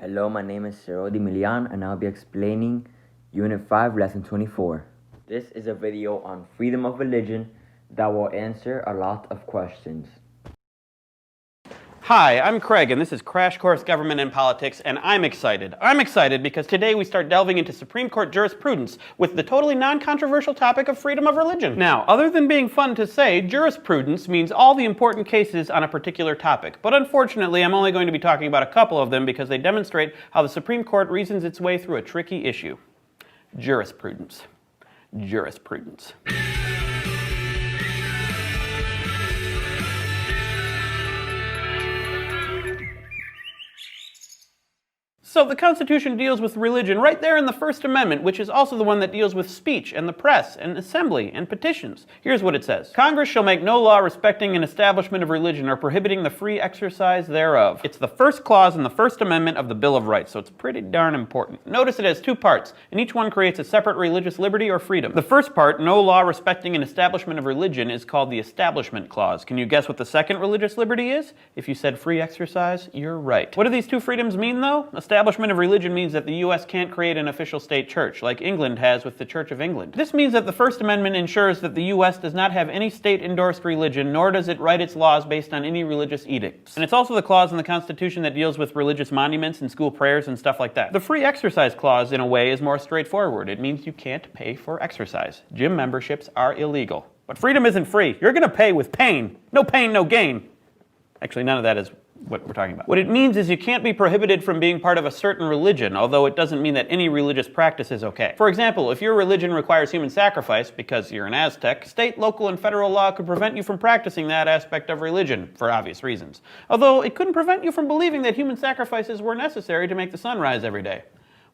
Hello, my name is Serodi Milian and I'll be explaining Unit 5, Lesson 24. This is a video on freedom of religion that will answer a lot of questions. Hi, I'm Craig, and this is Crash Course Government and Politics, and I'm excited. I'm excited because today we start delving into Supreme Court jurisprudence with the totally non-controversial topic of freedom of religion. Now, other than being fun to say, jurisprudence means all the important cases on a particular topic. But unfortunately, I'm only going to be talking about a couple of them because they demonstrate how the Supreme Court reasons its way through a tricky issue. Jurisprudence. Jurisprudence. So the Constitution deals with religion right there in the First Amendment, which is also the one that deals with speech and the press and assembly and petitions. Here's what it says. Congress shall make no law respecting an establishment of religion or prohibiting the free exercise thereof. It's the first clause in the First Amendment of the Bill of Rights, so it's pretty darn important. Notice it has two parts, and each one creates a separate religious liberty or freedom. The first part, no law respecting an establishment of religion, is called the Establishment Clause. Can you guess what the second religious liberty is? If you said free exercise, you're right. What do these two freedoms mean, though? Establishment of religion means that the U.S. can't create an official state church, like England has with the Church of England. This means that the First Amendment ensures that the U.S. does not have any state-endorsed religion, nor does it write its laws based on any religious edicts. And it's also the clause in the Constitution that deals with religious monuments and school prayers and stuff like that. The free exercise clause, in a way, is more straightforward. It means you can't pay for exercise. Gym memberships are illegal. But freedom isn't free. You're gonna pay with pain. No pain, no gain. Actually, none of that is what we're talking about. What it means is you can't be prohibited from being part of a certain religion, although it doesn't mean that any religious practice is okay. For example, if your religion requires human sacrifice because you're an Aztec, state, local, and federal law could prevent you from practicing that aspect of religion, for obvious reasons. Although it couldn't prevent you from believing that human sacrifices were necessary to make the sun rise every day.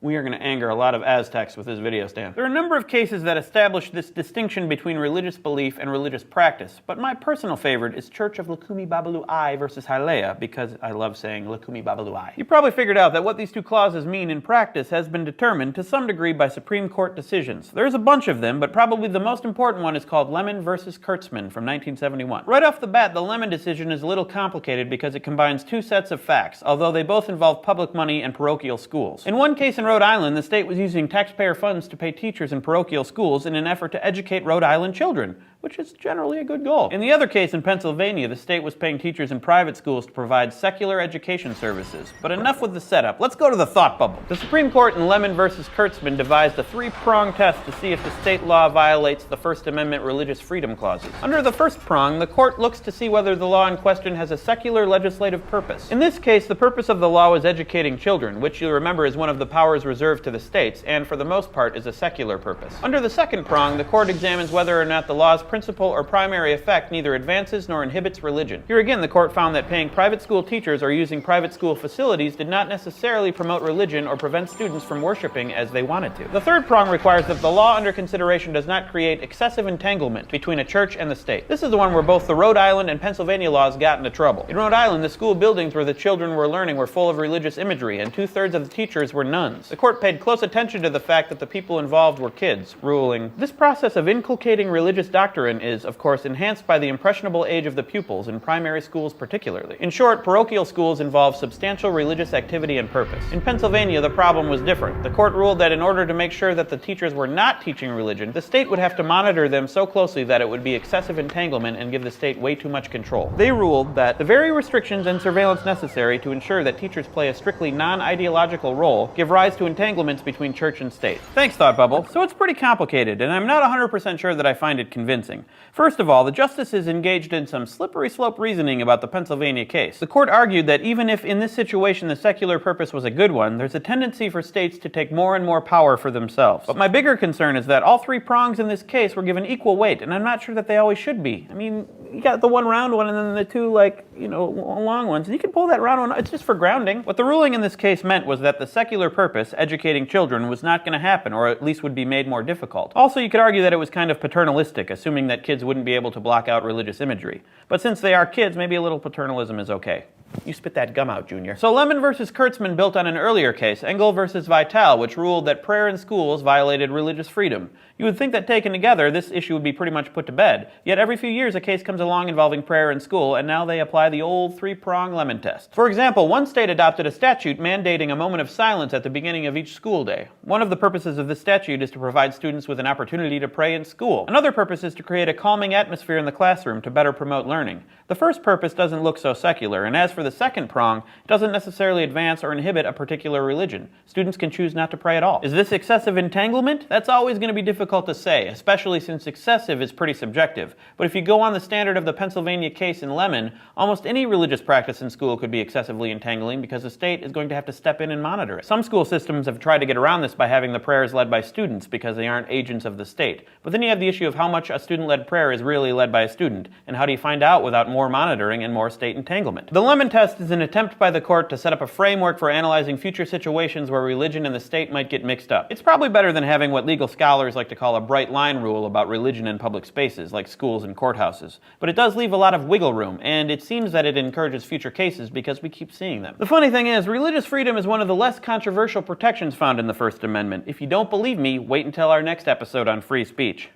We are going to anger a lot of Aztecs with this video, Stan. There are a number of cases that establish this distinction between religious belief and religious practice, but my personal favorite is Church of Lukumi Babalu Ai versus Hialeah, because I love saying Lukumi Babalu Ai. You probably figured out that what these two clauses mean in practice has been determined to some degree by Supreme Court decisions. There's a bunch of them, but probably the most important one is called Lemon versus Kurtzman from 1971. Right off the bat, the Lemon decision is a little complicated because it combines two sets of facts, although they both involve public money and parochial schools. In one case in Rhode Island, the state was using taxpayer funds to pay teachers in parochial schools in an effort to educate Rhode Island children, which is generally a good goal. In the other case in Pennsylvania, the state was paying teachers in private schools to provide secular education services. But enough with the setup. Let's go to the thought bubble. The Supreme Court in Lemon versus Kurtzman devised a three-prong test to see if the state law violates the First Amendment religious freedom clauses. Under the first prong, the court looks to see whether the law in question has a secular legislative purpose. In this case, the purpose of the law is educating children, which you'll remember is one of the powers reserved to the states, and for the most part is a secular purpose. Under the second prong, the court examines whether or not the law's principal or primary effect neither advances nor inhibits religion. Here again, the court found that paying private school teachers or using private school facilities did not necessarily promote religion or prevent students from worshiping as they wanted to. The third prong requires that the law under consideration does not create excessive entanglement between a church and the state. This is the one where both the Rhode Island and Pennsylvania laws got into trouble. In Rhode Island, the school buildings where the children were learning were full of religious imagery, and 2/3 of the teachers were nuns. The court paid close attention to the fact that the people involved were kids, ruling, "This process of inculcating religious doctrine is, of course, enhanced by the impressionable age of the pupils, in primary schools particularly." In short, parochial schools involve substantial religious activity and purpose. In Pennsylvania, the problem was different. The court ruled that in order to make sure that the teachers were not teaching religion, the state would have to monitor them so closely that it would be excessive entanglement and give the state way too much control. They ruled that the very restrictions and surveillance necessary to ensure that teachers play a strictly non-ideological role give rise to entanglements between church and state. Thanks, Thought Bubble. So it's pretty complicated, and I'm not 100% sure that I find it convincing. First of all, the justices engaged in some slippery slope reasoning about the Pennsylvania case. The court argued that even if in this situation the secular purpose was a good one, there's a tendency for states to take more and more power for themselves. But my bigger concern is that all three prongs in this case were given equal weight, and I'm not sure that they always should be. I mean, you got the one round one and then the two, long ones. And you can pull that round one, it's just for grounding. What the ruling in this case meant was that the secular purpose, educating children, was not going to happen, or at least would be made more difficult. Also, you could argue that it was kind of paternalistic, assuming that kids wouldn't be able to block out religious imagery. But since they are kids, maybe a little paternalism is okay. You spit that gum out, Junior. So Lemon versus Kurtzman built on an earlier case, Engel versus Vitale, which ruled that prayer in schools violated religious freedom. You would think that taken together, this issue would be pretty much put to bed. Yet every few years a case comes along involving prayer in school, and now they apply the old three-prong Lemon test. For example, one state adopted a statute mandating a moment of silence at the beginning of each school day. One of the purposes of this statute is to provide students with an opportunity to pray in school. Another purpose is to create a calming atmosphere in the classroom to better promote learning. The first purpose doesn't look so secular, and as for the second prong, it doesn't necessarily advance or inhibit a particular religion. Students can choose not to pray at all. Is this excessive entanglement? That's always going to be difficult to say, especially since excessive is pretty subjective. But if you go on the standard of the Pennsylvania case in Lemon, almost any religious practice in school could be excessively entangling because the state is going to have to step in and monitor it. Some school systems have tried to get around this by having the prayers led by students because they aren't agents of the state. But then you have the issue of how much a student-led prayer is really led by a student, and how do you find out without more monitoring and more state entanglement? The Lemon test is an attempt by the court to set up a framework for analyzing future situations where religion and the state might get mixed up. It's probably better than having what legal scholars like to call a bright line rule about religion in public spaces, like schools and courthouses. But it does leave a lot of wiggle room, and it seems that it encourages future cases because we keep seeing them. The funny thing is, religious freedom is one of the less controversial protections found in the First Amendment. If you don't believe me, wait until our next episode on free speech.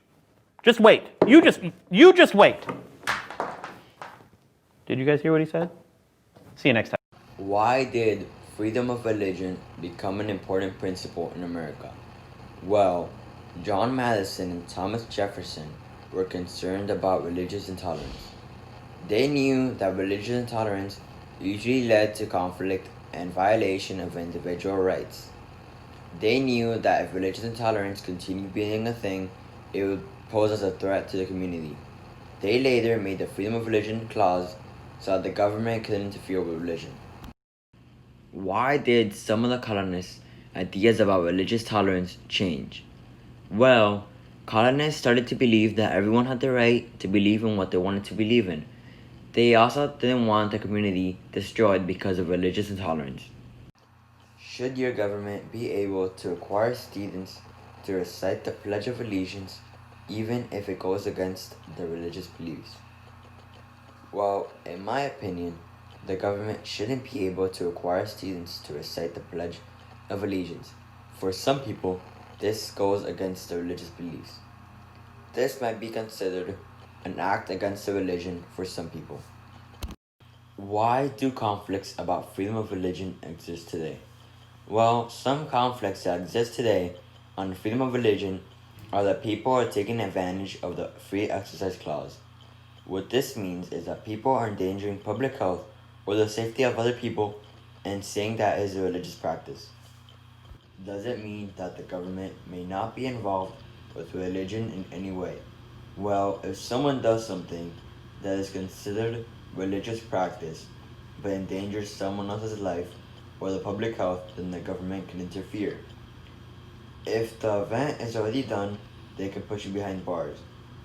Just wait. You just wait. Did you guys hear what he said? See you next time. Why did freedom of religion become an important principle in America? Well, John Madison and Thomas Jefferson were concerned about religious intolerance. They knew that religious intolerance usually led to conflict and violation of individual rights. They knew that if religious intolerance continued being a thing, it would pose as a threat to the community. They later made the Freedom of Religion Clause so that the government could interfere with religion. Why did some of the colonists' ideas about religious tolerance change? Well, colonists started to believe that everyone had the right to believe in what they wanted to believe in. They also didn't want the community destroyed because of religious intolerance. Should your government be able to require students to recite the Pledge of Allegiance even if it goes against their religious beliefs? Well, in my opinion, the government shouldn't be able to require students to recite the Pledge of Allegiance. For some people, this goes against their religious beliefs. This might be considered an act against the religion for some people. Why do conflicts about freedom of religion exist today? Well, some conflicts that exist today on freedom of religion are that people are taking advantage of the Free Exercise Clause. What this means is that people are endangering public health or the safety of other people and saying that is a religious practice. Does it mean that the government may not be involved with religion in any way? Well, if someone does something that is considered religious practice but endangers someone else's life or the public health, then the government can interfere. If the event is already done, they can put you behind bars.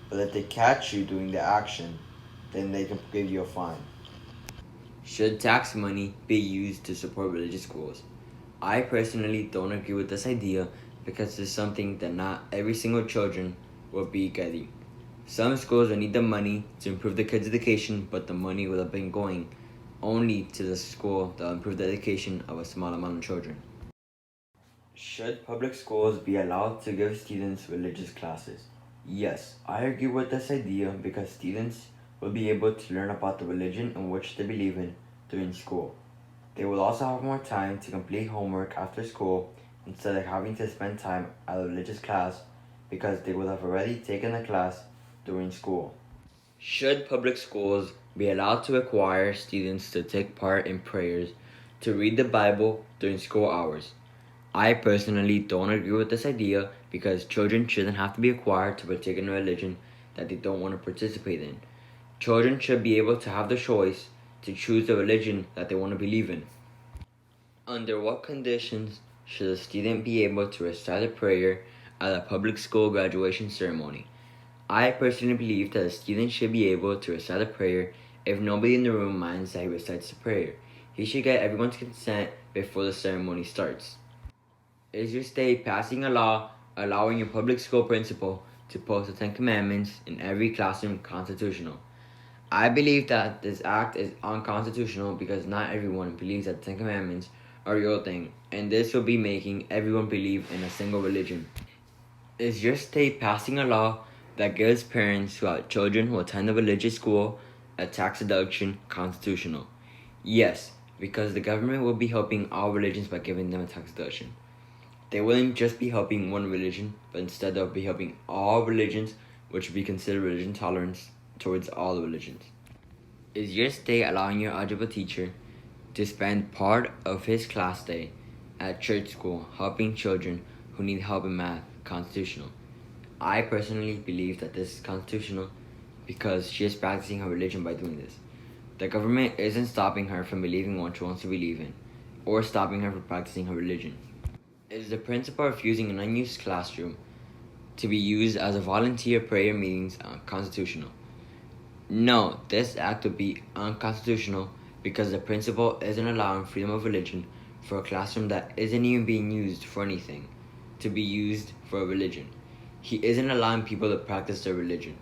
But if they catch you doing the action, then they can give you a fine. Should tax money be used to support religious schools? I personally don't agree with this idea because it's something that not every single children will be getting. Some schools will need the money to improve the kids' education, but the money will have been going only to the school that will improve the education of a small amount of children. Should public schools be allowed to give students religious classes? Yes, I agree with this idea because students will be able to learn about the religion in which they believe in during school. They will also have more time to complete homework after school instead of having to spend time at a religious class because they will have already taken the class during school. Should public schools be allowed to require students to take part in prayers to read the Bible during school hours? I personally don't agree with this idea because children shouldn't have to be required to partake in a religion that they don't want to participate in. Children should be able to have the choice to choose the religion that they want to believe in. Under what conditions should a student be able to recite a prayer at a public school graduation ceremony? I personally believe that a student should be able to recite a prayer if nobody in the room minds that he recites the prayer. He should get everyone's consent before the ceremony starts. Is your state passing a law allowing your public school principal to post the Ten Commandments in every classroom constitutional? I believe that this act is unconstitutional because not everyone believes that the Ten Commandments are a real thing, and this will be making everyone believe in a single religion. Is your state passing a law that gives parents who have children who attend a religious school a tax deduction constitutional? Yes, because the government will be helping all religions by giving them a tax deduction. They wouldn't just be helping one religion, but instead they'll be helping all religions, which would be considered religion tolerance towards all the religions. Is your state allowing your algebra teacher to spend part of his class day at church school helping children who need help in math constitutional? I personally believe that this is constitutional because she is practicing her religion by doing this. The government isn't stopping her from believing what she wants to believe in, or stopping her from practicing her religion. Is the principal refusing an unused classroom to be used as a volunteer prayer meetings constitutional? No, this act would be unconstitutional because the principal isn't allowing freedom of religion for a classroom that isn't even being used for anything to be used for a religion. He isn't allowing people to practice their religion.